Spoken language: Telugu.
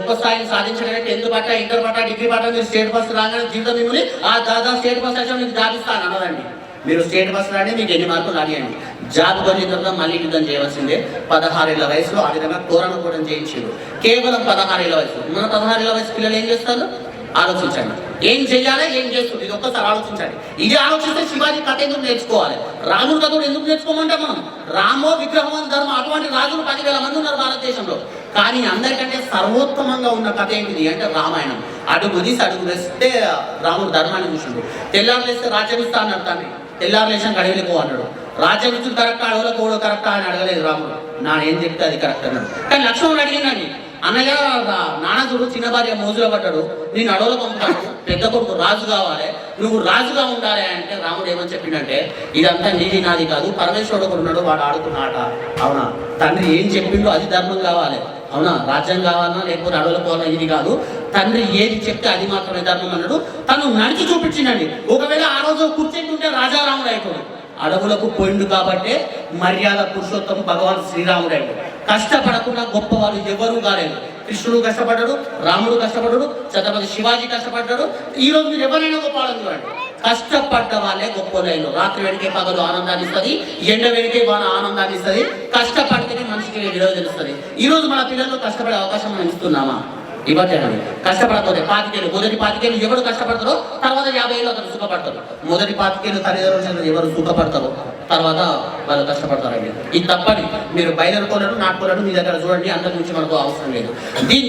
గొప్ప స్థాయిని సాధించడానికి 10th పట్ట, ఇంటర్ పట్ట, డిగ్రీ పట్ట మీరు స్టేట్ ఫస్ట్ రాగానే జీవితం మిమ్మల్ని ఆ దాదా స్టేట్ ఫస్ట్ వచ్చి మీకు జాబ్ ఇస్తాను అన్నదండి. మీరు స్టేట్ ఫస్ట్ రాని మీకు ఎన్ని మార్కులు రానియండి, జాబ్ వచ్చిన తర్వాత మళ్ళీ యుద్ధం చేయవలసిందే. 16 ఏళ్ల వయసులో ఆ విధంగా తోరణ కూడా చేయించారు. కేవలం 16 ఏళ్ల వయసు. మన 16 ఏళ్ల వయసు పిల్లలు ఏం చేస్తారు ఆలోచించండి. ఏం చెయ్యాలి, ఏం చేస్తుంది, ఇది ఒక్కసారి ఆలోచించండి. ఇది ఆలోచిస్తే శివాజీ కథ ఎందుకు నేర్చుకోవాలి, రాముడు కథ ఎందుకు నేర్చుకోమంటాం మనం? రామో విగ్రహం ధర్మం అటువంటి రాజులు 10,000 మంది ఉన్నారు భారతదేశంలో. కానీ అందరికంటే సర్వోత్తమంగా ఉన్న కథ ఏంటిది అంటే రామాయణం. అడుగు తీసి అడుగు వేస్తే రాముడు ధర్మాన్ని చూసిండు. తెల్లారు లేస్తే రాజ్యం ఇస్తా అన్నాడు తండ్రి, తెల్లారు లేచిన అడవిలకు అన్నాడు. రాజ్యం ఇచ్చిన కరెక్టా, అడవులకు కూడా కరెక్టా అని అడగలేదు రాముడు. ఏం చెప్తే అది కరెక్ట్ అన్నాడు. కానీ లక్ష్మణుడు అడిగినాడు, అన్నగా నాన్నదుడు చిన్న భార్య మోజులో పడ్డాడు, నేను అడవులో పంపుతాను, పెద్ద కొడుకు రాజు కావాలి, నువ్వు రాజుగా ఉండాలి అంటే రాముడు ఏమని చెప్పిండంటే ఇదంతా నీది నాది కాదు, పరమేశ్వరుడు ఒకడు ఉన్నాడు, వాడు ఆడుకున్నాట. అవునా, తండ్రి ఏం చెప్పిండో అది ధర్మం కావాలి. అవునా, రాజ్యం కావాలన్నా లేకపోతే అడవుల పోవాలన్నా ఇది కాదు, తండ్రి ఏది చెప్తే అది మాత్రమే ధర్మం అన్నాడు. తను నడిచి చూపించిండండి. ఒకవేళ ఆ రోజు కూర్చుంటుంటే రాజారాముడు అయిపోడు. అడవులకు పోయిండు కాబట్టి మర్యాద పురుషోత్తమ భగవాన్ శ్రీరాముడు అయ్యాడు. కష్టపడకుండా గొప్పవారు ఎవరు కాలేదు. కృష్ణుడు కష్టపడ్డాడు, రాముడు కష్టపడ్డాడు, ఛత్రపతి శివాజీ కష్టపడ్డాడు. ఈ రోజు మీరు ఎవరైనా గొప్పవాళ్ళని చూడండి, కష్టపడ్డ వాళ్ళే గొప్పలైన. రాత్రి వెడికే పగలు ఆనందాన్ని ఇస్తుంది, ఎండ వెడికే వాన ఆనందాన్ని ఇస్తుంది. కష్టపడితేనే మనిషికి విలువ తెలుస్తుంది. ఈ రోజు మన పిల్లల్లో కష్టపడే అవకాశం మనం ఇస్తున్నామా? ఇవ్వట్లేదు. కష్టపడకపోతే 25 ఏళ్ళు, మొదటి 25 ఏళ్ళు ఎవరు కష్టపడతారో తర్వాత 50 ఏళ్ళు అతను సుఖపడతారు. మొదటి 25 ఏళ్ళు తల్లిదండ్రులు ఎవరు సుఖపడతారో తర్వాత వాళ్ళు కష్టపడతారండి. ఇది తప్పని మీరు బయలుదేరుకోలేరు, నాటుకోలేరు. మీ దగ్గర చూడండి, అంతకు మించి మనకు అవసరం లేదు. దీని